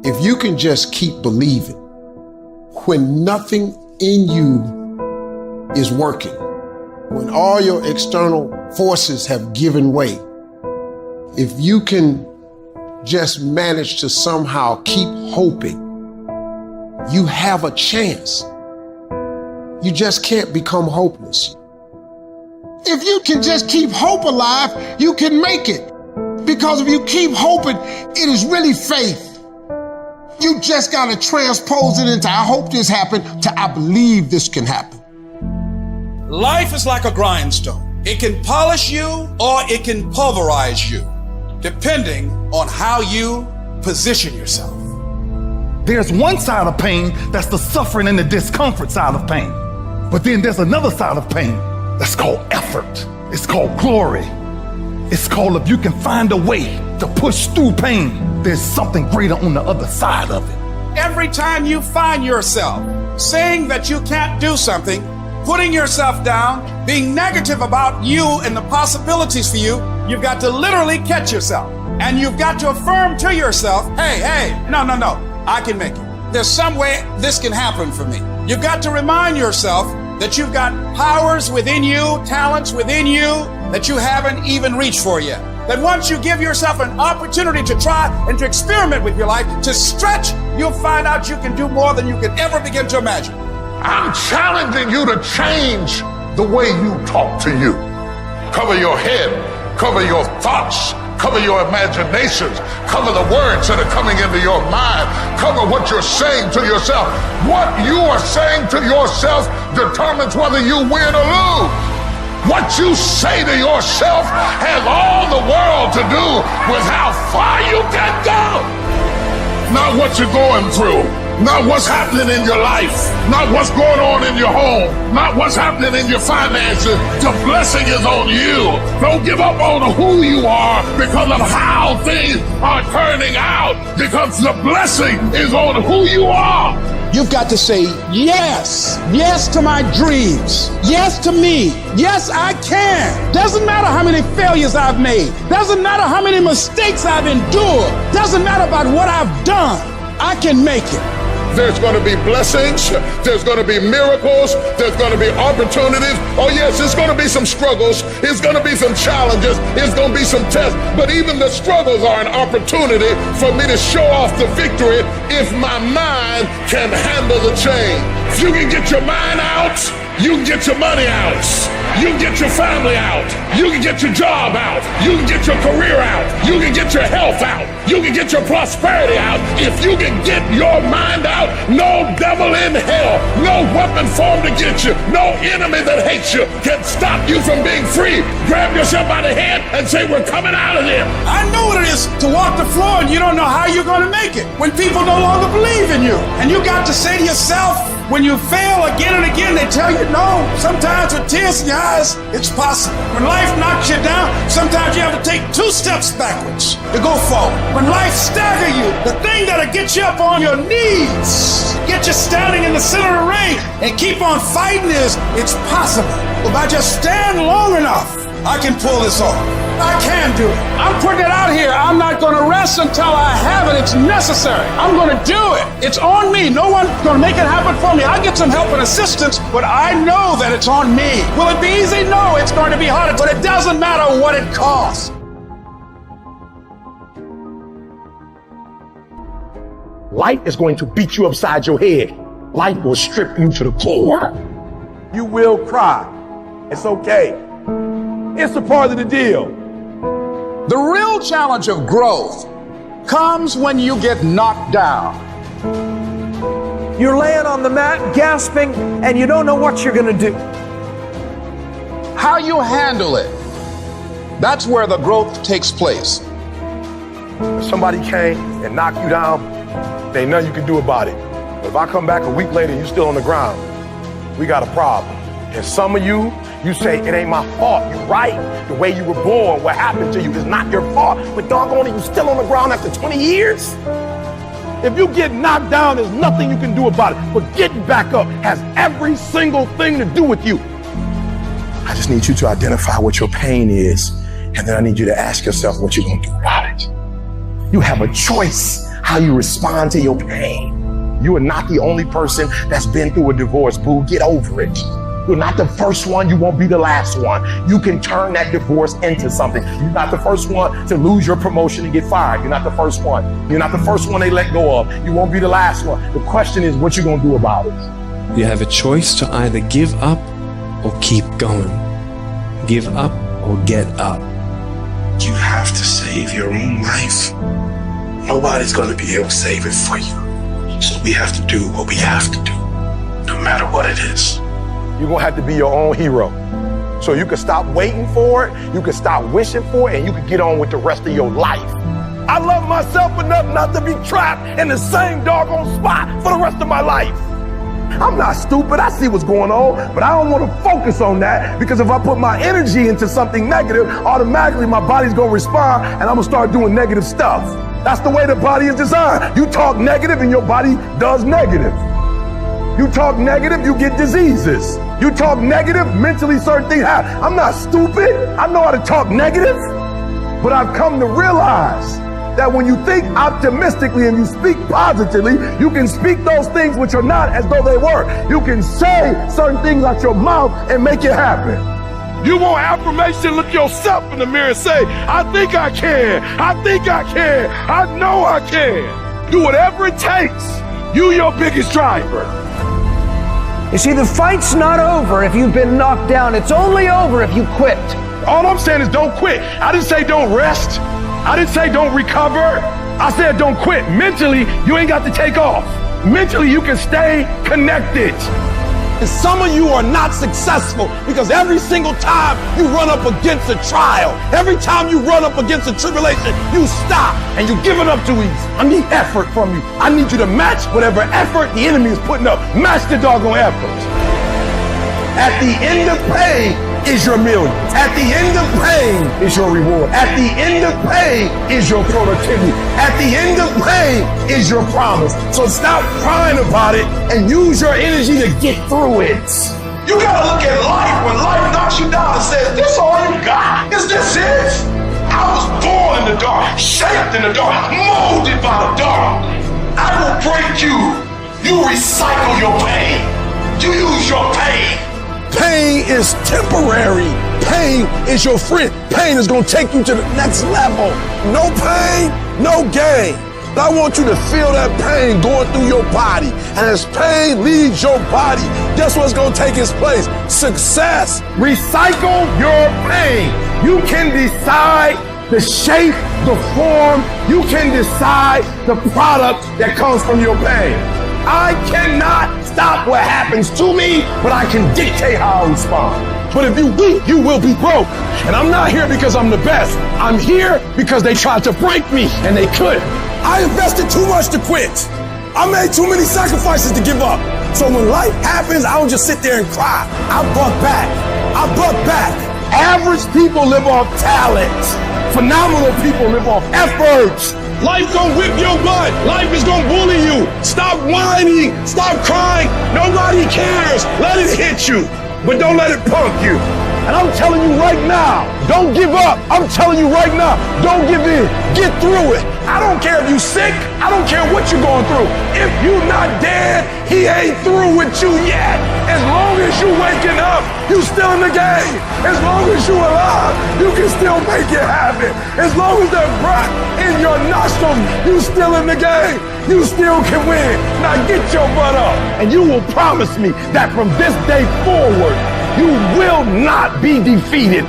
If you can just keep believing when nothing in you is working, when all your external forces have given way, if you can just manage to somehow keep hoping, you have a chance. You just can't become hopeless. If you can just keep hope alive, you can make it. Because if you keep hoping, it is really faith. You just gotta transpose it into I hope this happened to I believe this can happen. Life is like a grindstone. It can polish you or it can pulverize you, depending on how you position yourself. There's one side of pain that's the suffering and the discomfort side of pain. But then there's another side of pain that's called effort. It's called glory. It's called if you can find a way to push through pain, there's something greater on the other side of it. Every time you find yourself saying that you can't do something, putting yourself down, being negative about you and the possibilities for you, you've got to literally catch yourself. And you've got to affirm to yourself, hey, no, I can make it. There's some way this can happen for me. You've got to remind yourself that you've got powers within you, talents within you that you haven't even reached for yet. That once you give yourself an opportunity to try and to experiment with your life, to stretch, you'll find out you can do more than you could ever begin to imagine. I'm challenging you to change the way you talk to you. Cover your head, cover your thoughts, cover your imaginations, cover the words that are coming into your mind, cover what you're saying to yourself. What you are saying to yourself determines whether you win or lose. What you say to yourself has all the world to do with how far you can go. Not what you're going through, not what's happening in your life, not what's going on in your home, not what's happening in your finances. The blessing is on you. Don't give up on who you are because of how things are turning out, because the blessing is on who you are. You've got to say yes. Yes to my dreams. Yes to me. Yes, I can. Doesn't matter how many failures I've made. Doesn't matter how many mistakes I've endured. Doesn't matter about what I've done. I can make it. There's going to be blessings. There's going to be miracles. There's going to be opportunities. Oh yes, it's going to be some struggles. It's going to be some challenges. It's going to be some tests. But even the struggles are an opportunity for me to show off the victory if my mind can handle the change. If you can get your mind out, you can get your money out. You can get your family out. You can get your job out. You can get your career out. You can get your health out. You can get your prosperity out. If you can get your mind out, no devil in hell, no weapon formed against you, no enemy that hates you can stop you from being free. Grab yourself by the head and say, we're coming out of there. I know what it is to walk the floor and you don't know how you're going to make it. When people no longer believe in you. And you got to say to yourself, when you fail again and again, they tell you no. Sometimes with tears in your eyes, it's possible. When life knocks you down, sometimes you have to take 2 steps backwards to go forward. When life staggers you, the thing that'll get you up on your knees, get you standing in the center of the ring and keep on fighting is, it's possible. If I just stand long enough, I can pull this off. I can do it. I'm putting it out here. I'm not going to rest until I have it. It's necessary. I'm going to do it. It's on me. No one's going to make it happen for me. I'll get some help and assistance, but I know that it's on me. Will it be easy? No, it's going to be hard, but it doesn't matter what it costs. Life is going to beat you upside your head. Life will strip you to the core. You will cry. It's okay. It's a part of the deal. The real challenge of growth comes when you get knocked down. You're laying on the mat, gasping, and you don't know what you're going to do. How you handle it, that's where the growth takes place. If somebody came and knocked you down, there ain't nothing you can do about it. But if I come back a week later and you're still on the ground, we got a problem. And some of you say, it ain't my fault. You're right. The way you were born, what happened to you is not your fault. But doggone it, you still on the ground after 20 years? If you get knocked down, there's nothing you can do about it. But getting back up has every single thing to do with you. I just need you to identify what your pain is. And then I need you to ask yourself what you're going to do about it. You have a choice how you respond to your pain. You are not the only person that's been through a divorce, boo. Get over it. You're not the first one. You won't be the last one. You can turn that divorce into something. You're not the first one to lose your promotion and get fired. You're not the first one. You're not the first one they let go of. You won't be the last one. The question is, what you gonna do about it? You have a choice to either give up or keep going. Give up or get up. You have to save your own life. Nobody's gonna be able to save it for you. So we have to do what we have to do, no matter what it is. You're gonna have to be your own hero. So you can stop waiting for it, you can stop wishing for it, and you can get on with the rest of your life. I love myself enough not to be trapped in the same doggone spot for the rest of my life. I'm not stupid, I see what's going on, but I don't want to focus on that, because if I put my energy into something negative, automatically my body's gonna respond and I'm gonna start doing negative stuff. That's the way the body is designed. You talk negative and your body does negative. You talk negative, you get diseases. You talk negative, mentally certain things happen. I'm not stupid. I know how to talk negative, but I've come to realize that when you think optimistically and you speak positively, you can speak those things which are not as though they were. You can say certain things out your mouth and make it happen. You want affirmation, look yourself in the mirror and say, I think I can, I think I can, I know I can. Do whatever it takes. You your biggest driver. You see, the fight's not over if you've been knocked down. It's only over if you quit. All I'm saying is don't quit. I didn't say don't rest. I didn't say don't recover. I said don't quit. Mentally, you ain't got to take off. Mentally, you can stay connected. And some of you are not successful because every single time you run up against a trial, every time you run up against a tribulation, you stop and you give it up too easy. I need effort from you. I need you to match whatever effort the enemy is putting up. Match the doggone effort. At the end of pain is your millions. At the end of pain is your reward. At the end of pain is your productivity. At the end of pain is your promise. So stop crying about it and use your energy to get through it. You gotta look at life when life knocks you down and says, this all you got? Is this it? I was born in the dark, shaped in the dark, molded by the dark. I will break you. You recycle your pain. You use your pain. Pain is temporary. Pain is your friend. Pain is gonna take you to the next level. No pain, no gain. But I want you to feel that pain going through your body. And as pain leaves your body, guess what's gonna take its place? Success. Recycle your pain. You can decide the shape, the form. You can decide the product that comes from your pain. I cannot stop what happens to me, but I can dictate how I respond. But if you weak, you will be broke. And I'm not here because I'm the best. I'm here because they tried to break me and they couldn't. I invested too much to quit. I made too many sacrifices to give up. So when life happens, I don't just sit there and cry. I buck back. I buck back. Average people live off talent. Phenomenal people live off efforts. Life gonna whip your butt. Life is gonna bully you. Stop whining. Stop crying. Nobody cares. Let it hit you, but don't let it punk you. And I'm telling you right now, don't give up. I'm telling you right now, don't give in. Get through it. I don't care if you're sick. I don't care what you're going through. If you're not dead, he ain't through with you yet. As long as you waking up, you still in the game. As long as you alive, you can still make it happen. As long as there's breath in your nostrils, you still in the game. You still can win. Now get your butt up. And you will promise me that from this day forward, you will not be defeated.